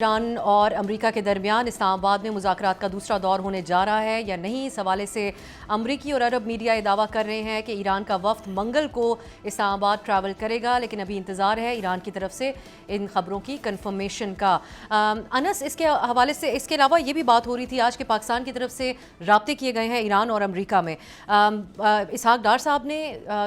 ایران اور امریکہ کے درمیان اسلام آباد میں مذاکرات کا دوسرا دور ہونے جا رہا ہے یا نہیں، اس حوالے سے امریکی اور عرب میڈیا یہ دعویٰ کر رہے ہیں کہ ایران کا وفد منگل کو اسلام آباد ٹریول کرے گا، لیکن ابھی انتظار ہے ایران کی طرف سے ان خبروں کی کنفرمیشن کا۔ انس، اس کے حوالے سے اس کے علاوہ یہ بھی بات ہو رہی تھی آج کہ پاکستان کی طرف سے رابطے کیے گئے ہیں ایران اور امریکہ میں۔ اسحاق ڈار صاحب نے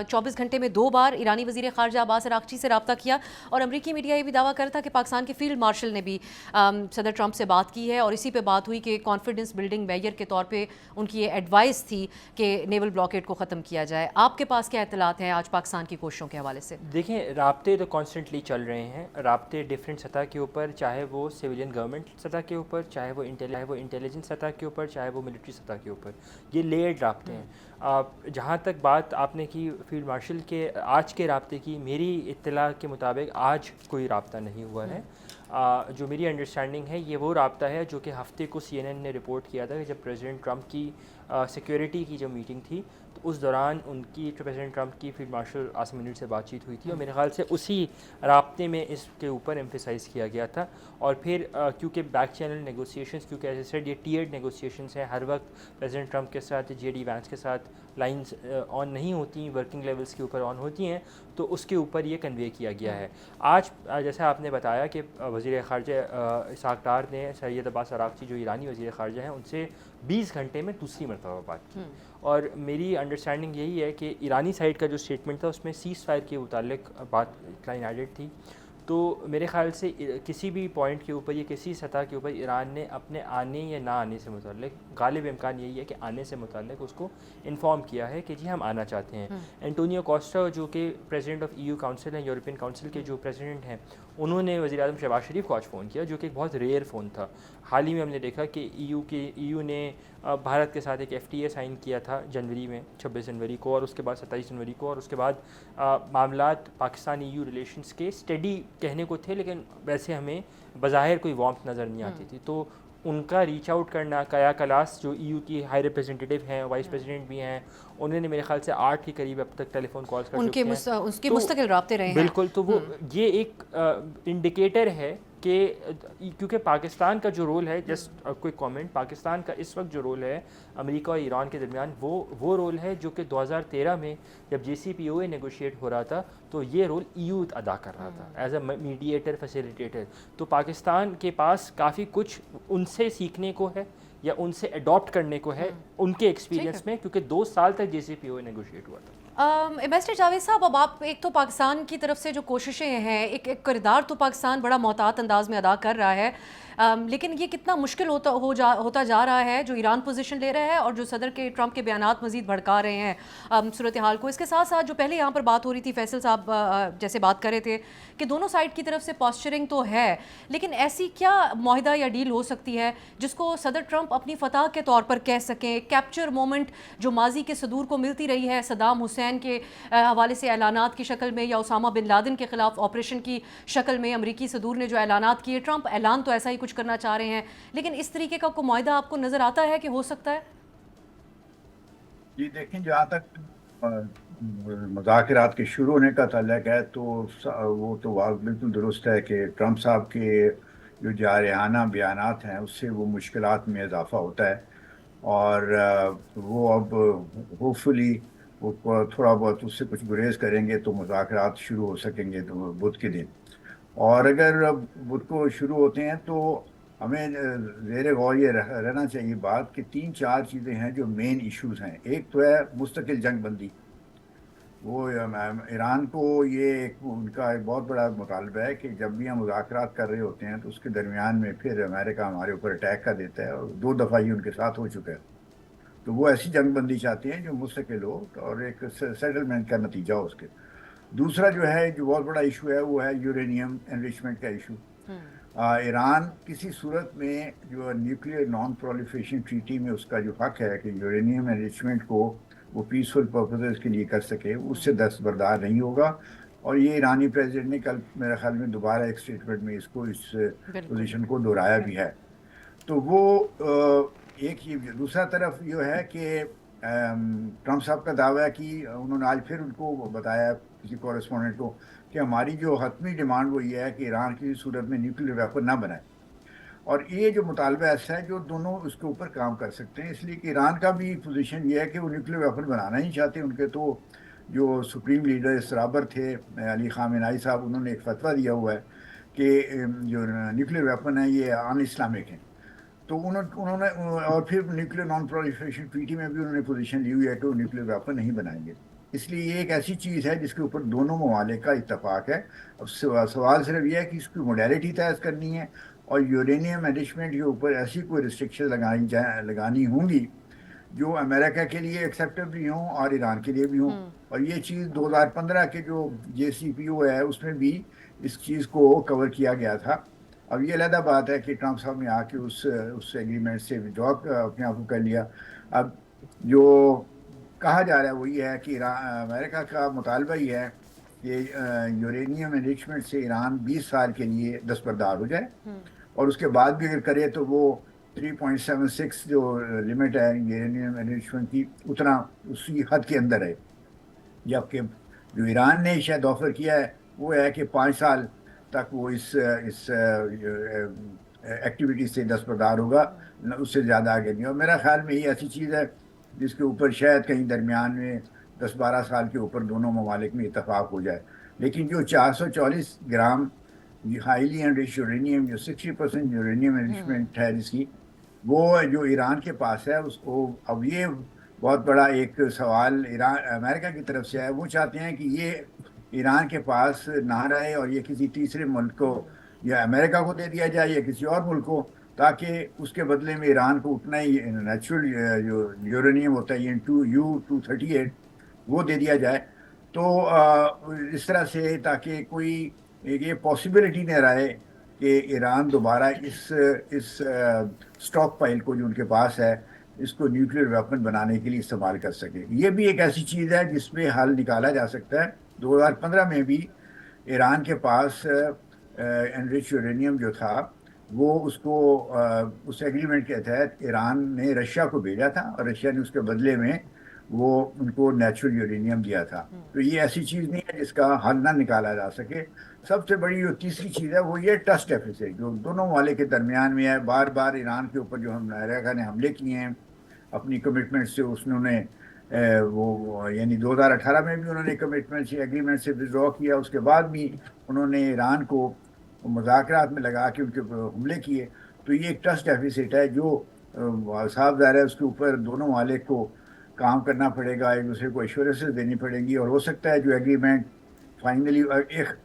24 گھنٹے میں 2 بار ایرانی وزیر خارجہ عباس اراغچی سے رابطہ کیا، اور امریکی میڈیا یہ بھی دعویٰ کرتا کہ پاکستان کے فیلڈ مارشل نے بھی صدر ٹرمپ سے بات کی ہے، اور اسی پہ بات ہوئی کہ کانفیڈنس بلڈنگ میجر کے طور پہ ان کی یہ ایڈوائس تھی کہ نیول بلاکیڈ کو ختم کیا جائے۔ آپ کے پاس کیا اطلاعات ہیں آج پاکستان کی کوششوں کے حوالے سے؟ دیکھیں، رابطے تو کانسٹنٹلی چل رہے ہیں، رابطے ڈفرینٹ سطح کے اوپر، چاہے وہ سویلین گورنمنٹ سطح کے اوپر، چاہے وہ انٹیلیجنس سطح کے اوپر، چاہے وہ ملٹری سطح کے اوپر، یہ لیئرڈ رابطے ہیں۔ جہاں تک بات آپ نے کی فیلڈ مارشل کے آج کے رابطے کی، میری اطلاع کے مطابق آج کوئی رابطہ نہیں ہوا ہے۔ جو میری انڈرسٹینڈنگ ہے یہ وہ رابطہ ہے جو کہ ہفتے کو CNN نے رپورٹ کیا تھا کہ جب پریزیڈنٹ ٹرمپ کی سیکیورٹی کی جو میٹنگ تھی تو اس دوران ان کی پریزیڈنٹ ٹرمپ کی فیلڈ مارشل عاصم منیر سے بات چیت ہوئی تھی، اور میرے خیال سے اسی رابطے میں اس کے اوپر ایمفیسائز کیا گیا تھا۔ اور پھر کیونکہ بیک چینل نیگوسیشنز، کیونکہ ایز اے سیڈ یہ ٹیئرڈ نیگوسیشنز ہیں، ہر وقت پریزیڈنٹ ٹرمپ کے ساتھ JD وینس کے ساتھ لائنز آن نہیں ہوتی، ورکنگ لیولز کے اوپر آن ہوتی ہیں، تو اس کے اوپر یہ کنوے کیا گیا ہے۔ آج جیسا آپ نے بتایا کہ وزیر خارجہ اسحاق ڈار نے سید عباس اراغچی جو ایرانی وزیر خارجہ ہیں ان سے 20 گھنٹے میں دوسری مرتبہ بات کی، اور میری انڈرسٹینڈنگ یہی ہے کہ ایرانی سائڈ کا جو اسٹیٹمنٹ تھا اس میں سیز فائر کے متعلق بات لائن ایڈڈ تھی۔ تو میرے خیال سے کسی بھی پوائنٹ کے اوپر یا کسی سطح کے اوپر ایران نے اپنے آنے یا نہ آنے سے متعلق، غالب امکان یہی ہے کہ آنے سے متعلق اس کو انفارم کیا ہے کہ جی ہم آنا چاہتے ہیں۔ اینٹونیو کوسٹا جو کہ پریزیڈنٹ آف EU کاؤنسل ہیں، یورپین کاؤنسل کے جو پریزیڈنٹ ہیں، انہوں نے وزیر اعظم شہباز شریف کو آج فون کیا، جو کہ ایک بہت ریئر فون تھا۔ حال ہی میں ہم نے دیکھا کہ EU نے بھارت کے ساتھ ایک FTA سائن کیا تھا جنوری میں، 26 جنوری کو، اور اس کے بعد 27 جنوری کو، اور اس کے بعد معاملات پاکستان EU ریلیشنز کے اسٹڈی کہنے کو تھے، لیکن ویسے ہمیں بظاہر کوئی وارمتھ نظر نہیں آتی تھی۔ تو ان کا ریچ آؤٹ کرنا، کایا کلاس جو EU کی ہائی ریپریزنٹیٹیو ہیں، وائس پریزیڈنٹ بھی ہیں، انہوں نے میرے خیال سے 8 کے قریب اب تک ٹیلی فون کالز کر چکے ہیں، ان کے مستقل رابطے رہے ہیں۔ بالکل، تو وہ یہ ایک انڈیکیٹر ہے کہ کیونکہ پاکستان کا جو رول ہے، جسٹ کوئی کامنٹ، پاکستان کا اس وقت جو رول ہے امریکہ اور ایران کے درمیان، وہ رول ہے جو کہ 2013 میں جب JCPOA نیگوشیٹ ہو رہا تھا تو یہ رول EU ادا کر رہا تھا ایز اے میڈیٹر، فیسیلیٹیٹر۔ تو پاکستان کے پاس کافی کچھ ان سے سیکھنے کو ہے یا ان سے اڈاپٹ کرنے کو ہے ان کے ایکسپیرینس میں، کیونکہ 2 سال تک JCPOA نیگوشیٹ ہوا تھا۔ ایمبیسڈر جاوید صاحب، اب آپ ایک تو پاکستان کی طرف سے جو کوششیں ہیں، ایک کردار تو پاکستان بڑا محتاط انداز میں ادا کر رہا ہے، لیکن یہ کتنا مشکل ہوتا جا رہا ہے جو ایران پوزیشن لے رہا ہے اور جو صدر کے ٹرمپ کے بیانات مزید بھڑکا رہے ہیں صورتحال کو۔ اس کے ساتھ ساتھ جو پہلے یہاں پر بات ہو رہی تھی، فیصل صاحب جیسے بات کر رہے تھے کہ دونوں سائڈ کی طرف سے پاسچرنگ تو ہے، لیکن ایسی کیا معاہدہ یا ڈیل ہو سکتی ہے جس کو صدر ٹرمپ اپنی فتح کے طور پر کہہ سکیں، کیپچر مومنٹ جو ماضی کے صدور کو ملتی رہی ہے، صدام حسین کے حوالے سے اعلانات کی شکل میں یا اسامہ بن لادن کے خلاف آپریشن کی شکل میں امریکی صدور نے جو اعلانات کیے، ٹرمپ اعلان تو ایسا ہی کچھ کرنا چاہ رہے ہیں، لیکن اس طریقے کا کوئی معاہدہ آپ کو نظر آتا ہے کہ ہو سکتا ہے؟ جی دیکھیں، جہاں تک مذاکرات کے شروع ہونے کا تعلق ہے تو وہ تو بالکل درست ہے کہ ٹرمپ صاحب کے جو جارحانہ بیانات ہیں اس سے وہ مشکلات میں اضافہ ہوتا ہے، اور وہ اب ہوپ فلی وہ تھوڑا بہت اس سے کچھ گریز کریں گے تو مذاکرات شروع ہو سکیں گے تو بدھ کے دن۔ اور اگر بدھ کو شروع ہوتے ہیں تو ہمیں زیر غور یہ رہنا چاہیے بات کہ 3-4 چیزیں ہیں جو مین ایشوز ہیں۔ ایک تو ہے مستقل جنگ بندی، وہ ایران کو یہ ان کا ایک بہت بڑا مطالبہ ہے کہ جب بھی ہم مذاکرات کر رہے ہوتے ہیں تو اس کے درمیان میں پھر امریکہ ہمارے اوپر اٹیک کر دیتا ہے، اور 2 دفعہ ہی ان کے ساتھ ہو چکا ہے۔ تو وہ ایسی جنگ بندی چاہتے ہیں جو مستقل ہو اور ایک سیٹلمنٹ کا نتیجہ ہو اس کے۔ دوسرا جو ہے، جو بہت بڑا ایشو ہے، وہ ہے یورینیم انریچمنٹ کا ایشو۔ ایران کسی صورت میں جو نیوکلیئر نان پرولیفریشن ٹریٹی میں اس کا جو حق ہے کہ یورینیم انریچمنٹ کو وہ پیسفل پرپزز کے لیے کر سکے، اس سے دستبردار نہیں ہوگا۔ اور یہ ایرانی پریزیڈنٹ نے کل میرے خیال میں دوبارہ ایک اسٹیٹمنٹ میں اس پوزیشن کو دہرایا بھی ہے۔ تو وہ ایک ہی۔ دوسرا طرف یہ ہے کہ ٹرمپ صاحب کا دعویٰ ہے کہ انہوں نے آج پھر ان کو بتایا کسی کورسپونڈنٹ کو کہ ہماری جو حتمی ڈیمانڈ وہ یہ ہے کہ ایران کسی صورت میں نیوکلیئر ویپن نہ بنائے۔ اور یہ جو مطالبہ ایسا ہے جو دونوں اس کے اوپر کام کر سکتے ہیں، اس لیے کہ ایران کا بھی پوزیشن یہ ہے کہ وہ نیوکلیر ویپن بنانا نہیں چاہتے. ان کے تو جو سپریم لیڈر سرابر تھے علی خامنہئی صاحب، انہوں نے ایک فتویٰ دیا ہوا ہے کہ جو نیوکلیر ویپن ہے یہ ان اسلامک ہیں. تو انہوں نے اور پھر نیوکلیر نان پرولیفریشن ٹریٹی میں بھی انہوں نے پوزیشن لی ہوئی ہے کہ وہ نیوکلیر ویپن نہیں بنائیں گے. اس لیے یہ ایک ایسی چیز ہے جس کے اوپر دونوں ممالک کا اتفاق ہے. اب سوال صرف یہ ہے کہ اس کی موڈیلٹی طے کرنی ہے اور یورینیم انرچمنٹ کے اوپر ایسی کوئی ریسٹرکشن لگانی ہوں گی جو امریکہ کے لیے ایکسیپٹیبل بھی ہوں اور ایران کے لیے بھی ہوں. اور یہ چیز 2015 کے جو JCPOA ہے اس میں بھی اس چیز کو کور کیا گیا تھا. اب یہ علیحدہ بات ہے کہ ٹرمپ صاحب نے آ کے اس ایگریمنٹ سے ودرا اپنے آپ کو کر لیا. اب جو کہا جا رہا ہے وہ یہ ہے کہ امریکہ کا مطالبہ یہ ہے کہ یورینیم انریچمنٹ سے ایران 20 سال کے لیے دستبردار ہو جائے، اور اس کے بعد بھی اگر کرے تو وہ 3.76 جو لمٹ ہے یورینیم انریچمنٹ کی اتنا اسی حد کے اندر ہے. جبکہ جو ایران نے شاید آفر کیا ہے وہ ہے کہ 5 سال تک وہ اس ایکٹیویٹی سے دستبردار ہوگا، اس سے زیادہ آگے نہیں. اور میرا خیال میں یہ ایسی چیز ہے جس کے اوپر شاید کہیں درمیان میں 10-12 سال کے اوپر دونوں ممالک میں اتفاق ہو جائے. لیکن جو 440 گرام ہائیلی انریچ یورینیم، جو 60% یورینیم انریچمنٹ ہے جس کی، وہ جو ایران کے پاس ہے اس کو اب یہ بہت بڑا ایک سوال ایران امریکہ کی طرف سے ہے. وہ چاہتے ہیں کہ یہ ایران کے پاس نہ رہے اور یہ کسی تیسرے ملک کو یا امریکہ کو دے دیا جائے یا کسی اور ملک کو، تاکہ اس کے بدلے میں ایران کو اتنا ہی نیچرل جو یورینیم ہوتا ہے U-238 وہ دے دیا جائے. تو اس طرح سے تاکہ کوئی یہ پاسبلٹی نہ رہے کہ ایران دوبارہ اس اسٹاک پائل کو جو ان کے پاس ہے اس کو نیوکلیر ویپن بنانے کے لیے استعمال کر سکے. یہ بھی ایک ایسی چیز ہے جس میں حل نکالا جا سکتا ہے. 2015 میں بھی ایران کے پاس انریچ یورینیم جو تھا وہ اس کو اس ایگریمنٹ کے تحت ایران نے رشیا کو بھیجا تھا اور رشیا نے اس کے بدلے میں وہ ان کو نیچرل یورینیم دیا تھا. تو یہ ایسی چیز نہیں ہے جس کا حل نہ نکالا جا سکے. سب سے بڑی جو تیسری چیز ہے وہ یہ ٹرسٹ ڈیفیسٹ جو دونوں ممالک کے درمیان میں ہے. بار بار ایران کے اوپر جو امریکہ نے حملے کیے ہیں اپنی کمٹمنٹ سے، انہوں نے وہ یعنی 2018 میں بھی انہوں نے کمٹمنٹ سے ایگریمنٹ سے ودرا کیا، اس کے بعد بھی انہوں نے ایران کو مذاکرات میں لگا کے ان کے حملے کیے. تو یہ ایک ٹرسٹ ڈیفیسٹ ہے جو صاف ظاہر ہے اس کے اوپر دونوں ممالک کو کام کرنا پڑے گا، ایک دوسرے کو ایشورنسز دینی پڑیں گی. اور ہو سکتا ہے جو ایگریمنٹ فائنلی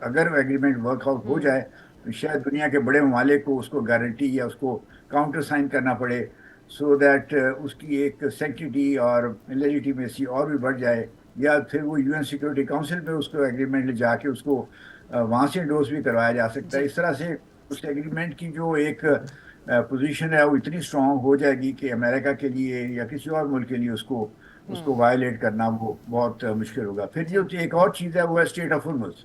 اگر ایگریمنٹ ورک آؤٹ ہو جائے تو شاید دنیا کے بڑے ممالک کو اس کو گارنٹی یا اس کو کاؤنٹر سائن کرنا پڑے، سو دیٹ اس کی ایک سیکٹریٹی اور لیجیٹیمیسی اور بھی بڑھ جائے. یا پھر وہ UN سیکورٹی کاؤنسل میں اس کو ایگریمنٹ لے جا کے اس کو وہاں سے انڈورس بھی کروایا جا سکتا ہے. اس طرح سے اس ایگریمنٹ کی جو ایک پوزیشن ہے وہ اتنی اسٹرانگ ہو جائے گی کہ امریکہ کے لیے یا کسی اور ملک کے لیے اس کو وائلیٹ کرنا وہ بہت مشکل ہوگا. پھر جو ایک اور چیز ہے وہ ہے اسٹیٹ آف ہرمز.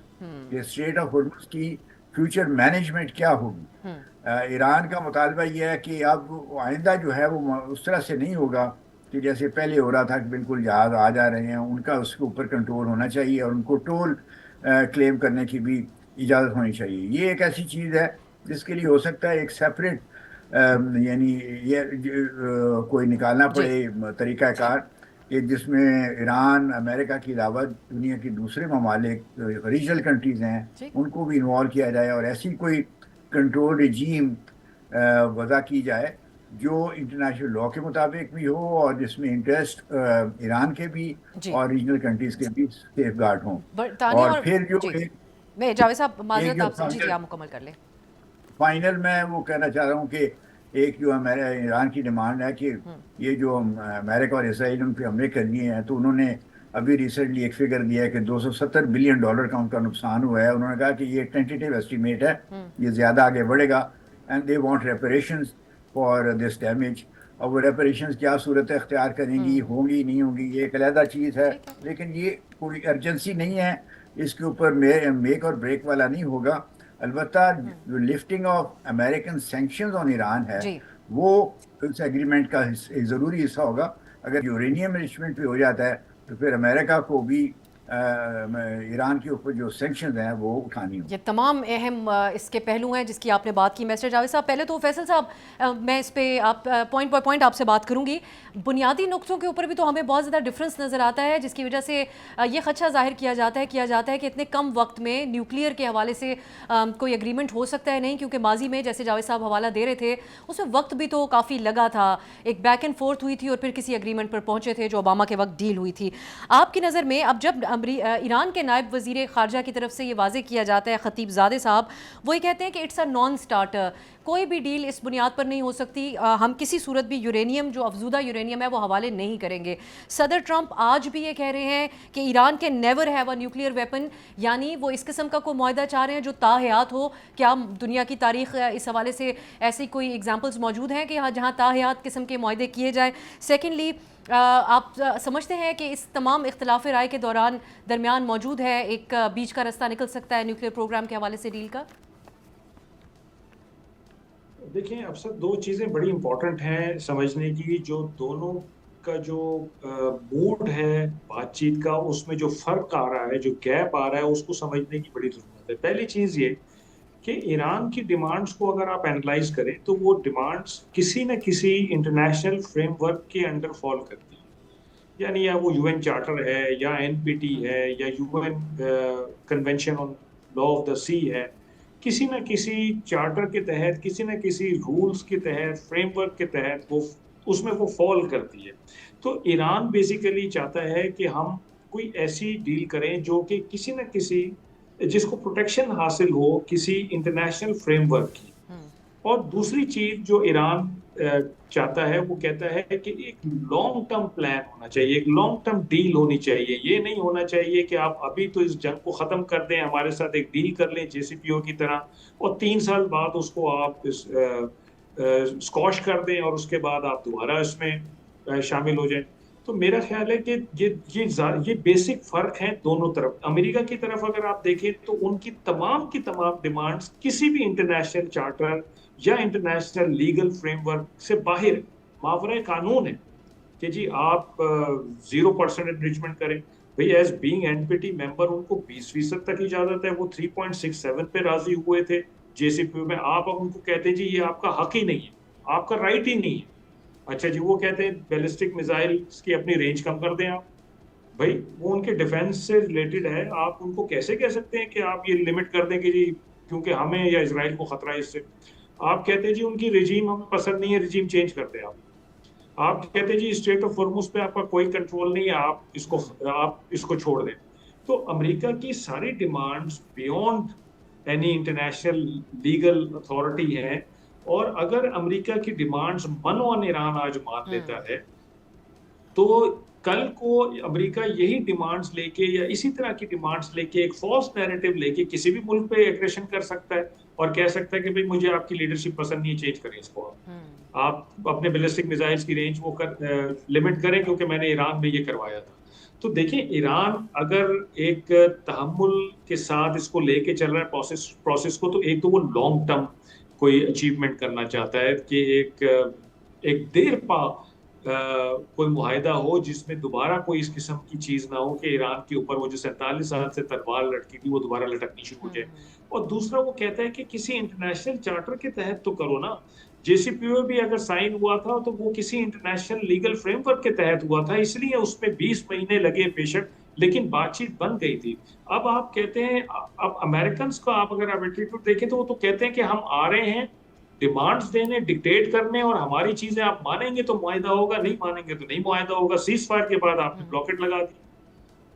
کہ اسٹیٹ آف ہرمز کی فیوچر مینجمنٹ کیا ہوگی. ایران کا مطالبہ یہ ہے کہ اب آئندہ جو ہے وہ اس طرح سے نہیں ہوگا کہ جیسے پہلے ہو رہا تھا کہ بالکل جہاز آ جا رہے ہیں، ان کا اس کے اوپر کنٹرول ہونا چاہیے اور ان کو ٹول کلیم کرنے کی بھی اجازت ہونی چاہیے. یہ ایک ایسی چیز ہے جس کے لیے ہو سکتا ہے ایک سیپریٹ یعنی یہ کوئی نکالنا پڑے طریقہ کار کہ جس میں ایران امریکہ کے علاوہ دنیا کے دوسرے ممالک ریجنل کنٹریز ہیں ان کو بھی انوالو کیا جائے اور ایسی کوئی کنٹرول رجیم وضع کی جائے جو انٹرنیشنل لاء کے مطابق بھی ہو اور جس میں انٹرسٹ ایران کے بھی اور ریجنل کنٹریز کے بھی سیف گارڈ ہوں. اور پھر جو میں جاوید صاحب معذرت آپ سے جی آپ مکمل کر لیں. فائنل میں وہ کہنا چاہ رہا ہوں کہ ایک جو ایران کی ڈیمانڈ ہے کہ یہ جو امریکہ اور اسرائیل ان پہ حملے کر لیے ہیں تو انہوں نے ابھی ریسنٹلی ایک فگر دیا ہے کہ $270 بلین کا ان کا نقصان ہوا ہے. انہوں نے کہا کہ یہ ٹینٹیٹیو ایسٹیمیٹ ہے، یہ زیادہ آگے بڑھے گا and they want reparations for this damage. اور وہ ریپریشنز کیا صورت اختیار کریں گی، ہوں گی نہیں ہوں گی، یہ ایک علیحدہ چیز ہے. لیکن یہ کوئی ارجنسی نہیں ہے، اس کے اوپر میک اور بریک والا نہیں ہوگا. البتہ جو لفٹنگ آف امریکن سینکشنز آن ایران ہے وہ اس ایگریمنٹ کا ایک ضروری حصہ ہوگا. اگر یورینیم انریچمنٹ پہ ہو جاتا ہے تو پھر امریکہ کو بھی ایران کے اوپر جو سینکشنز ہیں وہ اٹھانی ہوں. یہ تمام اہم اس کے پہلو ہیں جس کی آپ نے بات کی. مسٹر جاوید صاحب، پہلے تو فیصل صاحب میں اس پہ آپ پوائنٹ بائی پوائنٹ آپ سے بات کروں گی. بنیادی نقطوں کے اوپر بھی تو ہمیں بہت زیادہ ڈفرینس نظر آتا ہے، جس کی وجہ سے یہ خدشہ ظاہر کیا جاتا ہے کہ اتنے کم وقت میں نیوکلیئر کے حوالے سے کوئی اگریمنٹ ہو سکتا ہے نہیں، کیونکہ ماضی میں جیسے جاوید صاحب حوالہ دے رہے تھے اس میں وقت بھی تو کافی لگا تھا، ایک بیک اینڈ فورتھ ہوئی تھی اور پھر کسی اگریمنٹ پر پہنچے تھے جو اوباما کے وقت ڈیل ہوئی تھی. آپ کی نظر میں اب جب ایران کے نائب وزیر خارجہ کی طرف سے یہ واضح کیا جاتا ہے، خطیب زادے صاحب وہ یہ کہتے ہیں کہ اٹس اے نان سٹارٹر، کوئی بھی ڈیل اس بنیاد پر نہیں ہو سکتی، ہم کسی صورت بھی یورینیم جو افزودہ یورینیم ہے وہ حوالے نہیں کریں گے. صدر ٹرمپ آج بھی یہ کہہ رہے ہیں کہ ایران کے never have a nuclear weapon, یعنی وہ اس قسم کا کوئی معاہدہ چاہ رہے ہیں جو تاحیات ہو. کیا دنیا کی تاریخ اس حوالے سے ایسی کوئی ایگزامپلز موجود ہیں کہ جہاں تاحیات قسم کے معاہدے کیے جائیں؟ سیکنڈلی، آپ سمجھتے ہیں کہ اس تمام اختلاف رائے کے درمیان موجود ہے ایک بیچ کا رستہ نکل سکتا ہے نیوکلیئر پروگرام کے حوالے سے ڈیل کا؟ دیکھیں اب سر، دو چیزیں بڑی امپورٹنٹ ہیں سمجھنے کی. جو دونوں کا جو موڈ ہے بات چیت کا، اس میں جو فرق آ رہا ہے، جو گیپ آ رہا ہے، اس کو سمجھنے کی بڑی ضرورت ہے. پہلی چیز یہ کہ ایران کی ڈیمانڈز کو اگر آپ اینالائز کریں تو وہ ڈیمانڈز کسی نہ کسی انٹرنیشنل فریم ورک کے انڈر فال کرتی ہیں. یعنی یا وہ یو این چارٹر ہے، یا این پی ٹی ہے، یا U N convention on law of the sea ہے. کسی نہ کسی چارٹر کے تحت، کسی نہ کسی رولز کے تحت، فریم ورک کے تحت وہ اس میں وہ فال کرتی ہے. تو ایران بیسیکلی چاہتا ہے کہ ہم کوئی ایسی ڈیل کریں جو کہ کسی نہ کسی، جس کو پروٹیکشن حاصل ہو کسی انٹرنیشنل فریم ورک کی. اور دوسری چیز جو ایران چاہتا ہے، وہ کہتا ہے کہ ایک لانگ ٹرم پلان ہونا چاہیے، ایک لانگ ٹرم ڈیل ہونی چاہیے. یہ نہیں ہونا چاہیے کہ آپ ابھی تو اس جنگ کو ختم کر دیں، ہمارے ساتھ ایک ڈیل کر لیں جے سی پی او کی طرح، اور 3 سال بعد اس کو آپ اسکواش کر دیں اور اس کے بعد آپ دوبارہ اس میں شامل ہو جائیں. تو میرا خیال ہے کہ یہ بیسک فرق ہیں دونوں طرف. امریکہ کی طرف اگر آپ دیکھیں تو ان کی تمام ڈیمانڈز کسی بھی انٹرنیشنل چارٹر یا انٹرنیشنل لیگل فریم ورک سے باہر ماورائے قانون ہے کہ جی آپ 0% انریچمنٹ کریں. بھئی as being N P T member ان کو 20% تک اجازت ہے. وہ 3.67 پہ راضی ہوئے تھے جے سی پی میں. آپ اب ان کو کہتے ہیں جی یہ آپ کا حق ہی نہیں ہے، آپ کا رائٹ ہی نہیں ہے. اچھا جی، وہ کہتے ہیں بیلسٹک میزائل کی اپنی رینج کم کر دیں آپ. بھائی وہ ان کے ڈیفینس سے ریلیٹڈ ہے، آپ ان کو کیسے کہہ سکتے ہیں کہ آپ یہ لمٹ کر دیں کہ جی کیونکہ ہمیں یا اسرائیل کو خطرہ ہے اس سے. آپ کہتے ہیں جی ان کی رجیم ہمیں پسند نہیں ہے، رجیم چینج کرتے ہیں. آپ کہتے ہیں جی اسٹریٹ آف ہارمز پہ آپ کا کوئی کنٹرول نہیں ہے، آپ اس کو چھوڑ دیں. تو امریکہ کی ساری demands beyond any international legal authority ہیں. اور اگر امریکہ کی ڈیمانڈز منوان ایران آج مان لیتا ہے تو کل کو امریکہ یہی ڈیمانڈز لے کے یا اسی طرح کی ڈیمانڈز لے کے ایک فالس نیریٹو لے کے کسی بھی ملک پہ ایگریشن کر سکتا ہے اور کہہ سکتا ہے کہ بھئی مجھے آپ کی لیڈرشپ پسند نہیں ہے، چینج کریں اس کو. آپ اپنے بیلسٹک میزائلز کی رینج وہ لمٹ کریں کیونکہ میں نے ایران میں یہ کروایا تھا. تو دیکھیں ایران اگر ایک تحمل کے ساتھ اس کو لے کے چل رہا ہے پروسیس کو، تو ایک تو وہ لانگ ٹرم کوئی اچیومنٹ کرنا چاہتا ہے کہ ایک دیر پا کوئی معاہدہ ہو جس میں دوبارہ کوئی اس قسم کی چیز نہ ہو کہ ایران کے اوپر وہ جو 47 سال سے تلوار لٹکی تھی وہ دوبارہ لٹکنی شروع ہو جائے. اور دوسرا وہ کہتا ہے کہ کسی انٹرنیشنل چارٹر کے تحت تو کرو نا. جے سی پی او بھی اگر سائن ہوا تھا تو وہ کسی انٹرنیشنل لیگل فریم ورک کے تحت ہوا تھا، اس لیے اس میں 20 مہینے لگے بیشک، لیکن بات چیت بن گئی تھی. اب آپ کہتے ہیں، اب امریکنز کو آپ اگر آپ ایٹیٹیوڈ دیکھیں تو وہ تو کہتے ہیں کہ ہم آ رہے ہیں ڈیمانڈز دینے، ڈکٹیٹ کرنے، اور ہماری چیزیں آپ مانیں گے تو معاہدہ ہوگا، نہیں مانیں گے تو نہیں معاہدہ ہوگا. سیز فائر کے بعد آپ نے بلاکٹ لگا دی.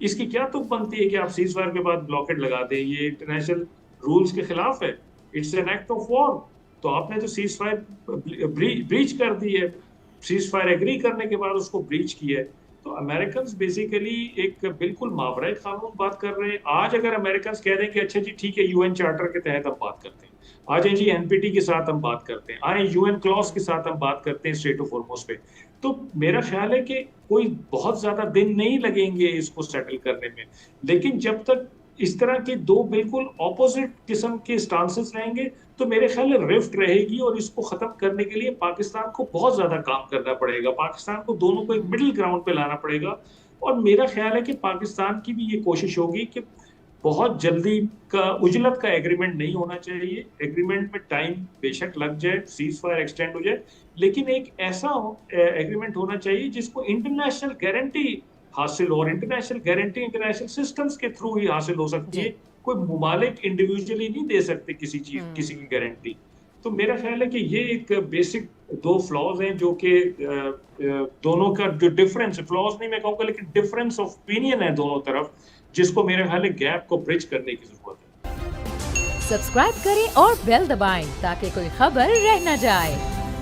اس کی کیا تک بنتی ہے کہ آپ سیز فائر کے بعد بلاکٹ لگا دیں؟ یہ انٹرنیشنل رولز کے خلاف ہے، it's an act of war. تو آپ نے تو سیز فائر بریچ کر دی ہے، سیز فائر ایگری کرنے کے بعد اس کو بریچ کیا ہے. تو امریکنز بیسیکلی ایک بالکل ماورائے قانون بات کر رہے ہیں. آج اگر امریکنز کہہ دیں کہ اچھا جی ٹھیک ہے یو این چارٹر کے تحت ہم بات کرتے ہیں، آ جائیں جی این پی ٹی کے ساتھ ہم بات کرتے ہیں، آئیں یو این کلاس کے ساتھ ہم بات کرتے ہیں اسٹریٹ آف ہارمز پہ، تو میرا خیال ہے کہ کوئی بہت زیادہ دن نہیں لگیں گے اس کو سیٹل کرنے میں. لیکن جب تک اس طرح کے دو بالکل اپوزٹ قسم کے سٹانسز رہیں گے تو میرے خیال ہے رفٹ رہے گی، اور اس کو ختم کرنے کے لیے پاکستان کو بہت زیادہ کام کرنا پڑے گا. پاکستان کو دونوں کو ایک مڈل گراؤنڈ پہ لانا پڑے گا اور میرا خیال ہے کہ پاکستان کی بھی یہ کوشش ہوگی کہ بہت جلدی کا اجلت کا ایگریمنٹ نہیں ہونا چاہیے. ایگریمنٹ میں ٹائم بے شک لگ جائے, سیز فائر ایکسٹینڈ ہو جائے, لیکن ایک ایسا ایگریمنٹ ہونا چاہیے جس کو انٹرنیشنل گارنٹی حاصل ہو, اور انٹرنیشنل گارنٹی انٹرنیشنل سسٹمز کے تھرو ہی حاصل ہو سکتی ہے. کوئی ممالک انڈیویجولی نہیں دے سکتے کسی چیز کسی کی گارنٹی. تو میرا خیال ہے کہ یہ ایک بیسک دو فلاز ہیں جو کہ دونوں کا جو ڈفرینس, فلاز نہیں میں کہوں گا لیکن ڈفرینس آف اوپینین ہے دونوں طرف, جس کو میرے خیال ہے گیپ کو برج کرنے کی ضرورت ہے. سبسکرائب کریں اور بیل دبائیں تاکہ کوئی خبر رہ نہ جائے.